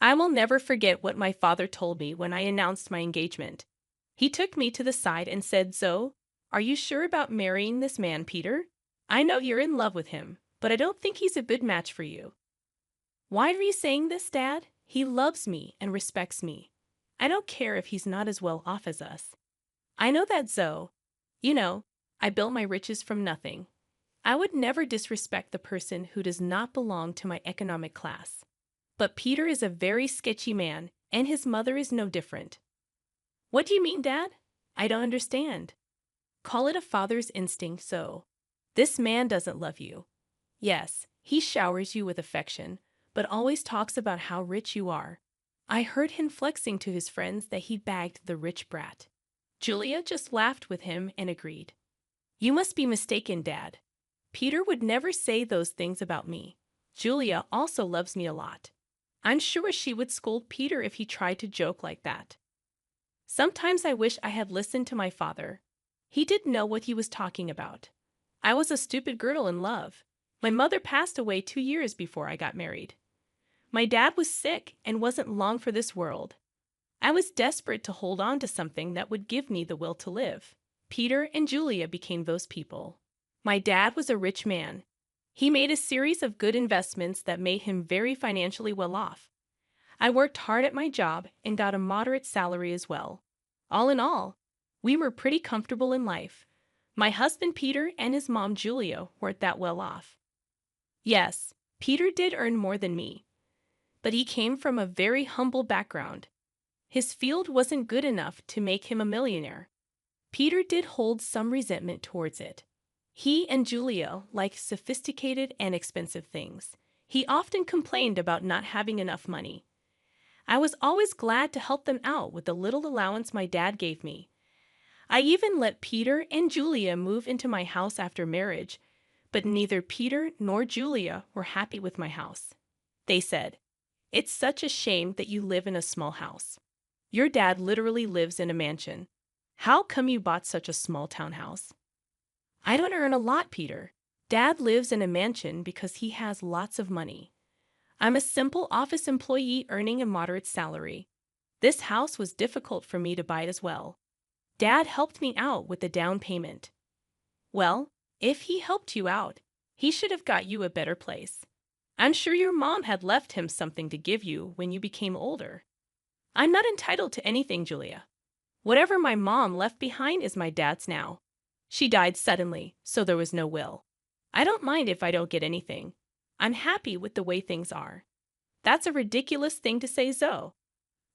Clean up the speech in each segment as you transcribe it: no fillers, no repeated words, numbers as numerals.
I will never forget what my father told me when I announced my engagement. He took me to the side and said, "Zoe, are you sure about marrying this man, Peter? I know you're in love with him, but I don't think he's a good match for you." "Why are you saying this, Dad? He loves me and respects me. I don't care if he's not as well off as us. I know that, Zoe. You know, I built my riches from nothing. I would never disrespect the person who does not belong to my economic class. But Peter is a very sketchy man, and his mother is no different." "What do you mean, Dad? I don't understand." "Call it a father's instinct, so. This man doesn't love you. Yes, he showers you with affection, but always talks about how rich you are. I heard him flexing to his friends that he bagged the rich brat." Julia just laughed with him and agreed. "You must be mistaken, Dad. Peter would never say those things about me. Julia also loves me a lot. I'm sure she would scold Peter if he tried to joke like that." Sometimes I wish I had listened to my father. He didn't know what he was talking about. I was a stupid girl in love. My mother passed away 2 years before I got married. My dad was sick and wasn't long for this world. I was desperate to hold on to something that would give me the will to live. Peter and Julia became those people. My dad was a rich man. He made a series of good investments that made him very financially well off. I worked hard at my job and got a moderate salary as well. All in all, we were pretty comfortable in life. My husband Peter and his mom Julia weren't that well off. Yes, Peter did earn more than me, but he came from a very humble background. His field wasn't good enough to make him a millionaire. Peter did hold some resentment towards it. He and Julia liked sophisticated and expensive things. He often complained about not having enough money. I was always glad to help them out with the little allowance my dad gave me. I even let Peter and Julia move into my house after marriage, but neither Peter nor Julia were happy with my house. They said, "It's such a shame that you live in a small house. Your dad literally lives in a mansion. How come you bought such a small townhouse?" "I don't earn a lot, Peter. Dad lives in a mansion because he has lots of money. I'm a simple office employee earning a moderate salary. This house was difficult for me to buy as well. Dad helped me out with the down payment." "Well, if he helped you out, he should have got you a better place. I'm sure your mom had left him something to give you when you became older." "I'm not entitled to anything, Julia. Whatever my mom left behind is my dad's now. She died suddenly, so there was no will. I don't mind if I don't get anything. I'm happy with the way things are." "That's a ridiculous thing to say, Zoe.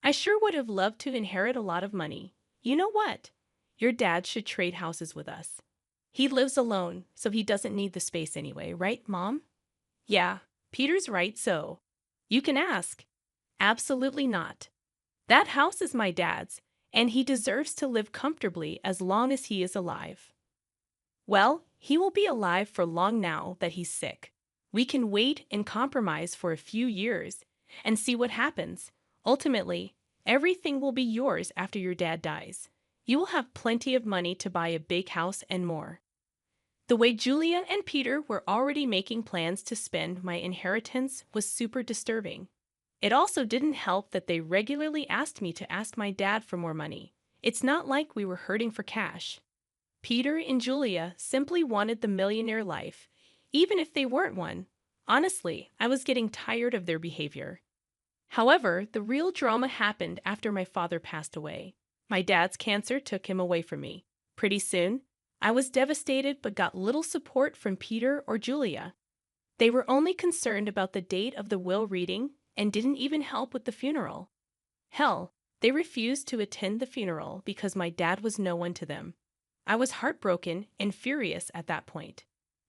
I sure would have loved to inherit a lot of money. You know what? Your dad should trade houses with us. He lives alone, so he doesn't need the space anyway, right, Mom?" "Yeah, Peter's right, Zoe. You can ask." "Absolutely not. That house is my dad's, and he deserves to live comfortably as long as he is alive." "Well, he will be alive for long now that he's sick. We can wait and compromise for a few years and see what happens. Ultimately, everything will be yours after your dad dies. You will have plenty of money to buy a big house and more." The way Julia and Peter were already making plans to spend my inheritance was super disturbing. It also didn't help that they regularly asked me to ask my dad for more money. It's not like we were hurting for cash. Peter and Julia simply wanted the millionaire life, even if they weren't one. Honestly, I was getting tired of their behavior. However, the real drama happened after my father passed away. My dad's cancer took him away from me. Pretty soon, I was devastated but got little support from Peter or Julia. They were only concerned about the date of the will reading and didn't even help with the funeral. Hell, they refused to attend the funeral because my dad was no one to them. I was heartbroken and furious at that point.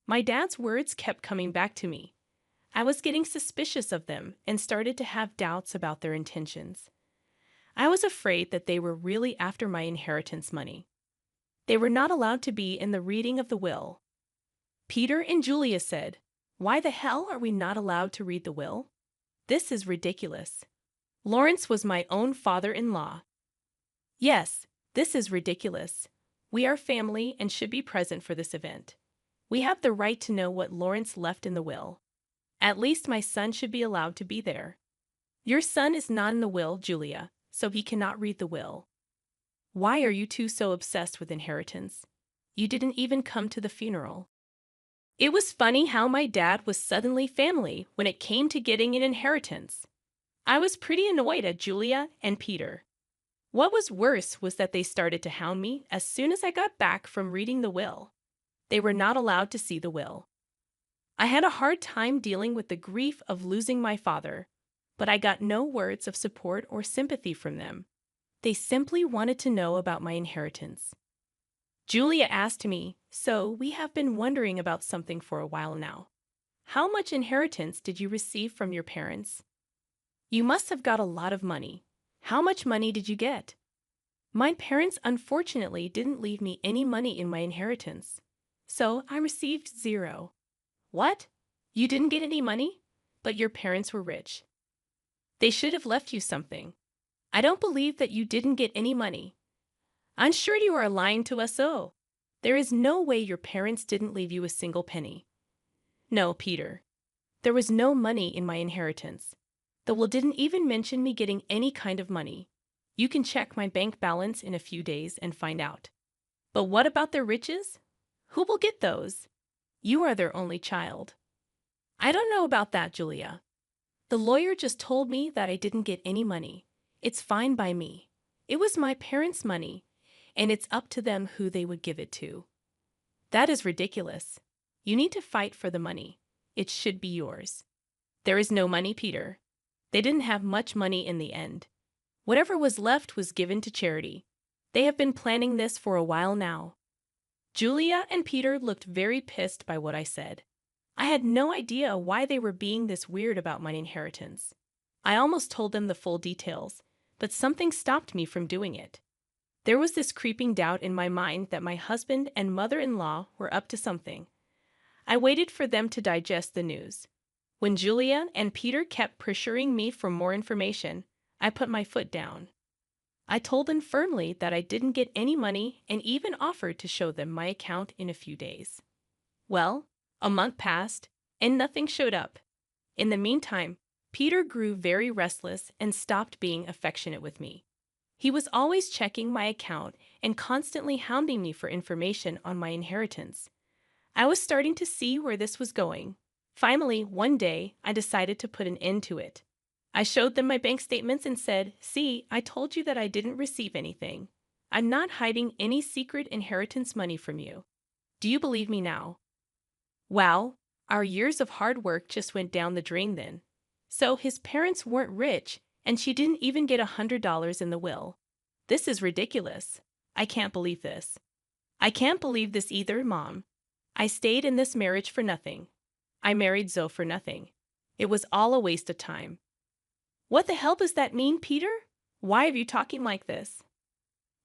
My dad's words kept coming back to me. I was getting suspicious of them and started to have doubts about their intentions. I was afraid that they were really after my inheritance money. They were not allowed to be in the reading of the will. Peter and Julia said, "Why the hell are we not allowed to read the will? This is ridiculous. Lawrence was my own father-in-law." "Yes, this is ridiculous. We are family and should be present for this event. We have the right to know what Lawrence left in the will. At least my son should be allowed to be there." Your son is not in the will, Julia, so he cannot read the will. Why are you two so obsessed with inheritance? You didn't even come to the funeral. It was funny how my dad was suddenly family when it came to getting an inheritance. I was pretty annoyed at Julia and Peter. What was worse was that they started to hound me as soon as I got back from reading the will. They were not allowed to see the will. I had a hard time dealing with the grief of losing my father, but I got no words of support or sympathy from them. They simply wanted to know about my inheritance. Julia asked me, "So we have been wondering about something for a while now. How much inheritance did you receive from your parents? You must have got a lot of money. How much money did you get?" My parents unfortunately didn't leave me any money in my inheritance, so I received zero. What? You didn't get any money? But your parents were rich. They should have left you something. I don't believe that you didn't get any money. I'm sure you are lying to us all. There is no way your parents didn't leave you a single penny. No, Peter. There was no money in my inheritance. The will didn't even mention me getting any kind of money. You can check my bank balance in a few days and find out. But what about their riches? Who will get those? You are their only child. I don't know about that, Julia. The lawyer just told me that I didn't get any money. It's fine by me. It was my parents' money, and it's up to them who they would give it to. That is ridiculous. You need to fight for the money. It should be yours. There is no money, Peter. They didn't have much money in the end. Whatever was left was given to charity. They have been planning this for a while now. Julia and Peter looked very pissed by what I said. I had no idea why they were being this weird about my inheritance. I almost told them the full details, but something stopped me from doing it. There was this creeping doubt in my mind that my husband and mother-in-law were up to something. I waited for them to digest the news. When Julia and Peter kept pressuring me for more information, I put my foot down. I told them firmly that I didn't get any money and even offered to show them my account in a few days. Well, a month passed, and nothing showed up. In the meantime, Peter grew very restless and stopped being affectionate with me. He was always checking my account and constantly hounding me for information on my inheritance. I was starting to see where this was going. Finally, one day, I decided to put an end to it. I showed them my bank statements and said, "See, I told you that I didn't receive anything. I'm not hiding any secret inheritance money from you. Do you believe me now?" Wow, our years of hard work just went down the drain then. So his parents weren't rich, and she didn't even get $100 in the will. This is ridiculous. I can't believe this. I can't believe this either, Mom. I stayed in this marriage for nothing. I married Zoe for nothing. It was all a waste of time. What the hell does that mean, Peter? Why are you talking like this?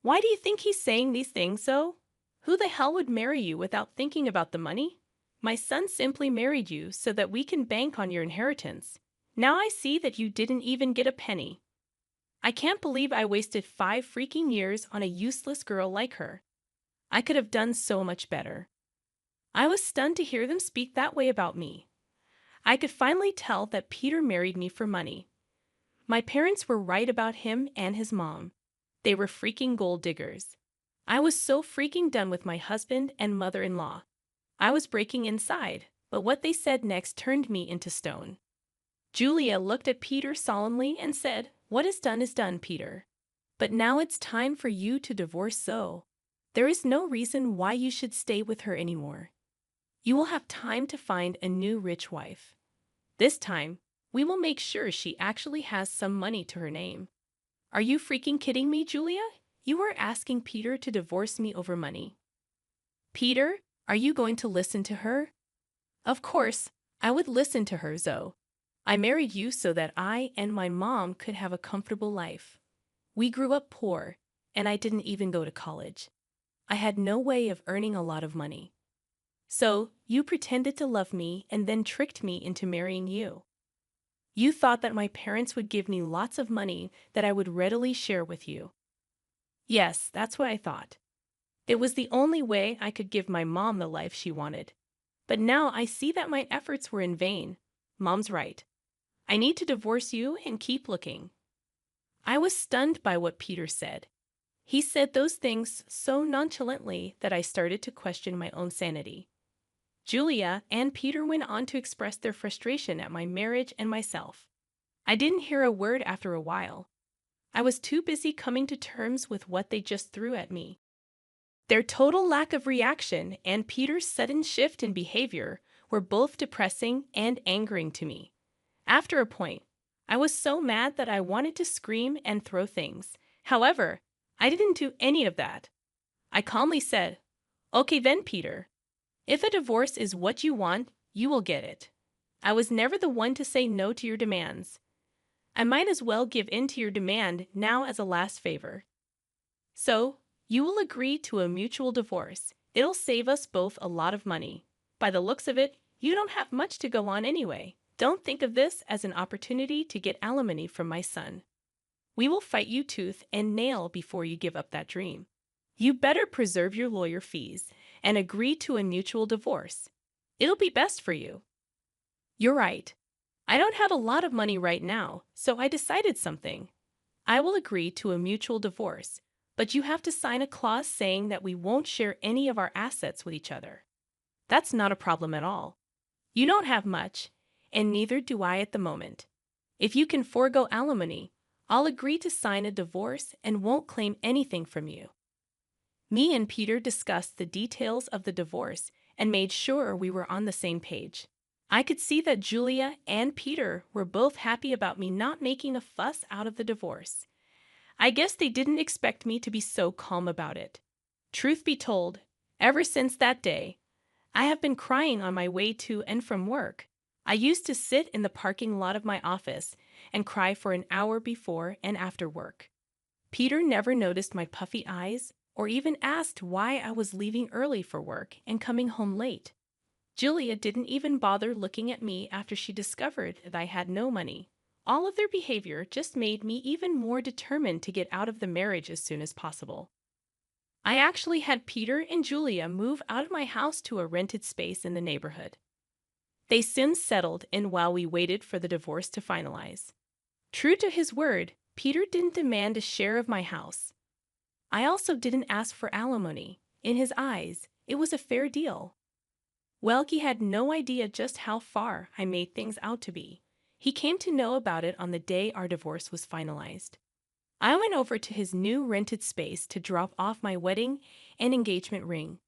Why do you think he's saying these things, Zoe? Who the hell would marry you without thinking about the money? My son simply married you so that we can bank on your inheritance. Now I see that you didn't even get a penny. I can't believe I wasted 5 freaking years on a useless girl like her. I could have done so much better. I was stunned to hear them speak that way about me. I could finally tell that Peter married me for money. My parents were right about him and his mom. They were freaking gold diggers. I was so freaking done with my husband and mother-in-law. I was breaking inside, but what they said next turned me into stone. Julia looked at Peter solemnly and said, "What is done, Peter. But now it's time for you to divorce Zoe. There is no reason why you should stay with her anymore. You will have time to find a new rich wife. This time, we will make sure she actually has some money to her name." Are you freaking kidding me, Julia? You are asking Peter to divorce me over money. Peter, are you going to listen to her? Of course, I would listen to her, Zoe. I married you so that I and my mom could have a comfortable life. We grew up poor, and I didn't even go to college. I had no way of earning a lot of money. So, you pretended to love me and then tricked me into marrying you. You thought that my parents would give me lots of money that I would readily share with you. Yes, that's what I thought. It was the only way I could give my mom the life she wanted. But now I see that my efforts were in vain. Mom's right. I need to divorce you and keep looking." I was stunned by what Peter said. He said those things so nonchalantly that I started to question my own sanity. Julia and Peter went on to express their frustration at my marriage and myself. I didn't hear a word after a while. I was too busy coming to terms with what they just threw at me. Their total lack of reaction and Peter's sudden shift in behavior were both depressing and angering to me. After a point, I was so mad that I wanted to scream and throw things. However, I didn't do any of that. I calmly said, "Okay then, Peter. If a divorce is what you want, you will get it. I was never the one to say no to your demands. I might as well give in to your demand now as a last favor. So, you will agree to a mutual divorce. It'll save us both a lot of money. By the looks of it, you don't have much to go on anyway. Don't think of this as an opportunity to get alimony from my son. We will fight you tooth and nail before you give up that dream. You better preserve your lawyer fees and agree to a mutual divorce. It'll be best for you." You're right. I don't have a lot of money right now, so I decided something. I will agree to a mutual divorce, but you have to sign a clause saying that we won't share any of our assets with each other. That's not a problem at all. You don't have much, and neither do I at the moment. If you can forego alimony, I'll agree to sign a divorce and won't claim anything from you. Me and Peter discussed the details of the divorce and made sure we were on the same page. I could see that Julia and Peter were both happy about me not making a fuss out of the divorce. I guess they didn't expect me to be so calm about it. Truth be told, ever since that day, I have been crying on my way to and from work. I used to sit in the parking lot of my office and cry for an hour before and after work. Peter never noticed my puffy eyes or even asked why I was leaving early for work and coming home late. Julia didn't even bother looking at me after she discovered that I had no money. All of their behavior just made me even more determined to get out of the marriage as soon as possible. I actually had Peter and Julia move out of my house to a rented space in the neighborhood. They soon settled in while we waited for the divorce to finalize. True to his word, Peter didn't demand a share of my house. I also didn't ask for alimony. In his eyes, it was a fair deal. Well, he had no idea just how far I made things out to be. He came to know about it on the day our divorce was finalized. I went over to his new rented space to drop off my wedding and engagement ring.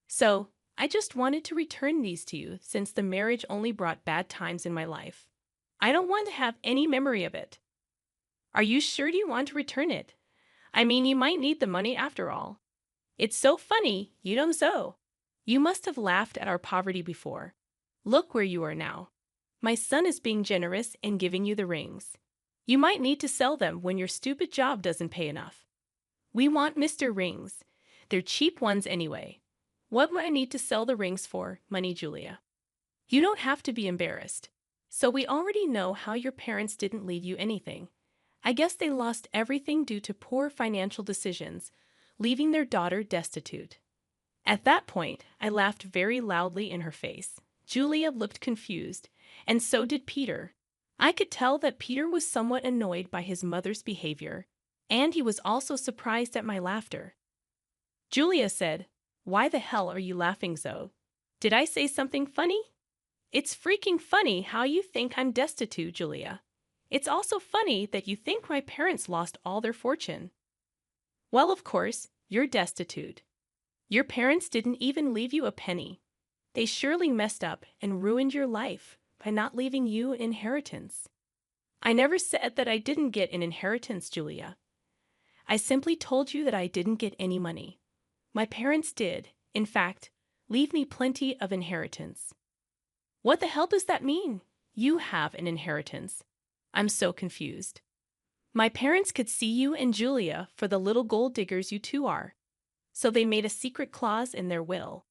So, I just wanted to return these to you since the marriage only brought bad times in my life. I don't want to have any memory of it. Are you sure you want to return it? I mean, you might need the money after all. It's so funny, you know so. You must have laughed at our poverty before. Look where you are now. My son is being generous and giving you the rings. You might need to sell them when your stupid job doesn't pay enough. We want Mr. Rings. They're cheap ones anyway. What would I need to sell the rings for, money, Julia? You don't have to be embarrassed. So we already know how your parents didn't leave you anything. I guess they lost everything due to poor financial decisions, leaving their daughter destitute. At that point, I laughed very loudly in her face. Julia looked confused, and so did Peter. I could tell that Peter was somewhat annoyed by his mother's behavior, and he was also surprised at my laughter. Julia said, "Why the hell are you laughing, Zoe? Did I say something funny?" "It's freaking funny how you think I'm destitute, Julia. It's also funny that you think my parents lost all their fortune." "Well, of course, you're destitute. Your parents didn't even leave you a penny. They surely messed up and ruined your life by not leaving you an inheritance." "I never said that I didn't get an inheritance, Julia. I simply told you that I didn't get any money. My parents did, in fact, leave me plenty of inheritance." "What the hell does that mean? You have an inheritance." I'm so confused. "My parents could see you and Julia for the little gold diggers you two are. So they made a secret clause in their will.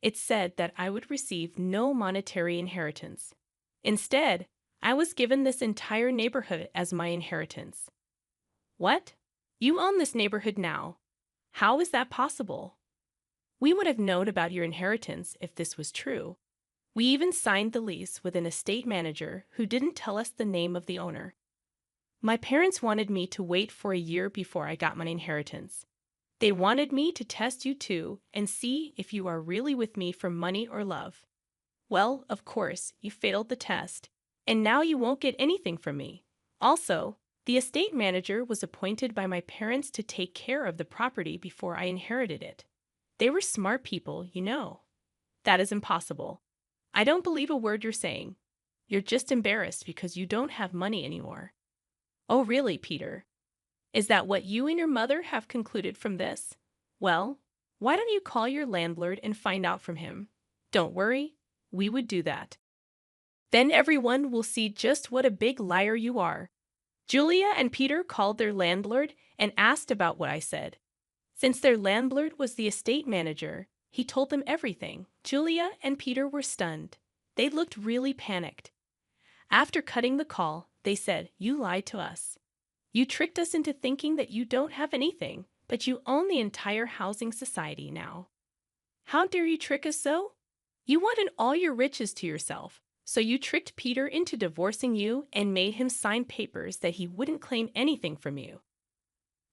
It said that I would receive no monetary inheritance. Instead, I was given this entire neighborhood as my inheritance." "What? You own this neighborhood now. How is that possible?" "We would have known about your inheritance if this was true. We even signed the lease with an estate manager who didn't tell us the name of the owner. My parents wanted me to wait for a year before I got my inheritance. They wanted me to test you too and see if you are really with me for money or love. Well, of course, you failed the test, and now you won't get anything from me. Also, the estate manager was appointed by my parents to take care of the property before I inherited it. They were smart people, you know. That is impossible. I don't believe a word you're saying. You're just embarrassed because you don't have money anymore. Oh, really, Peter? Is that what you and your mother have concluded from this? Well, why don't you call your landlord and find out from him? Don't worry, we would do that. Then everyone will see just what a big liar you are. Julia and Peter called their landlord and asked about what I said. Since their landlord was the estate manager, he told them everything. Julia and Peter were stunned. They looked really panicked. After cutting the call, they said, "You lied to us. You tricked us into thinking that you don't have anything, but you own the entire housing society now. How dare you trick us so? You wanted all your riches to yourself, so you tricked Peter into divorcing you and made him sign papers that he wouldn't claim anything from you."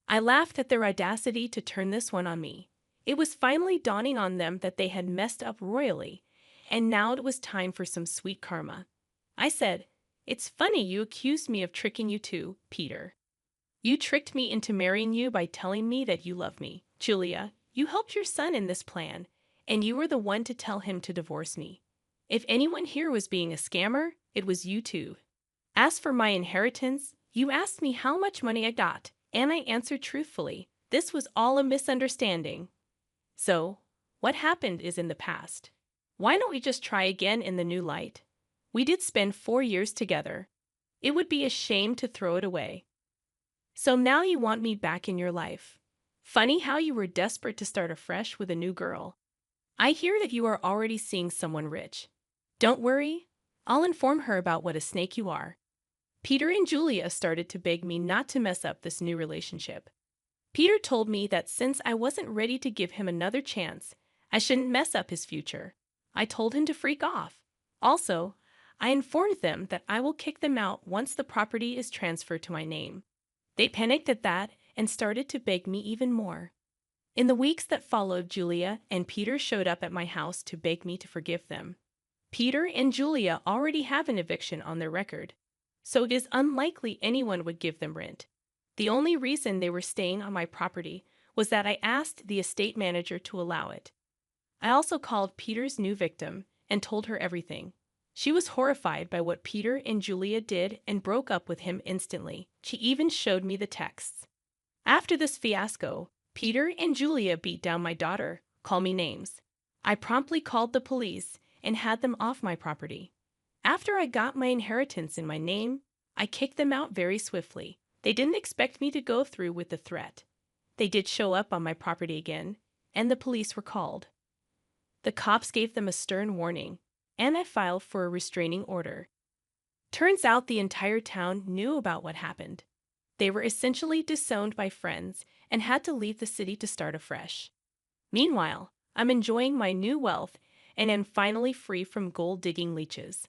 I laughed at their audacity to turn this one on me. It was finally dawning on them that they had messed up royally, and now it was time for some sweet karma. I said, "It's funny you accused me of tricking you too, Peter. You tricked me into marrying you by telling me that you love me. Julia, you helped your son in this plan, and you were the one to tell him to divorce me. If anyone here was being a scammer, it was you two. As for my inheritance, you asked me how much money I got, and I answered truthfully. This was all a misunderstanding. So, what happened is in the past. Why don't we just try again in the new light? We did spend 4 years together. It would be a shame to throw it away. So now you want me back in your life. Funny how you were desperate to start afresh with a new girl. I hear that you are already seeing someone rich. Don't worry, I'll inform her about what a snake you are." Peter and Julia started to beg me not to mess up this new relationship. Peter told me that since I wasn't ready to give him another chance, I shouldn't mess up his future. I told him to freak off. Also, I informed them that I will kick them out once the property is transferred to my name. They panicked at that and started to beg me even more. In the weeks that followed, Julia and Peter showed up at my house to beg me to forgive them. Peter and Julia already have an eviction on their record, so it is unlikely anyone would give them rent. The only reason they were staying on my property was that I asked the estate manager to allow it. I also called Peter's new victim and told her everything. She was horrified by what Peter and Julia did and broke up with him instantly. She even showed me the texts. After this fiasco, Peter and Julia beat down my daughter, called me names. I promptly called the police and had them off my property. After I got my inheritance in my name, I kicked them out very swiftly. They didn't expect me to go through with the threat. They did show up on my property again, and the police were called. The cops gave them a stern warning, and I filed for a restraining order. Turns out the entire town knew about what happened. They were essentially disowned by friends and had to leave the city to start afresh. Meanwhile, I'm enjoying my new wealth and am finally free from gold-digging leeches.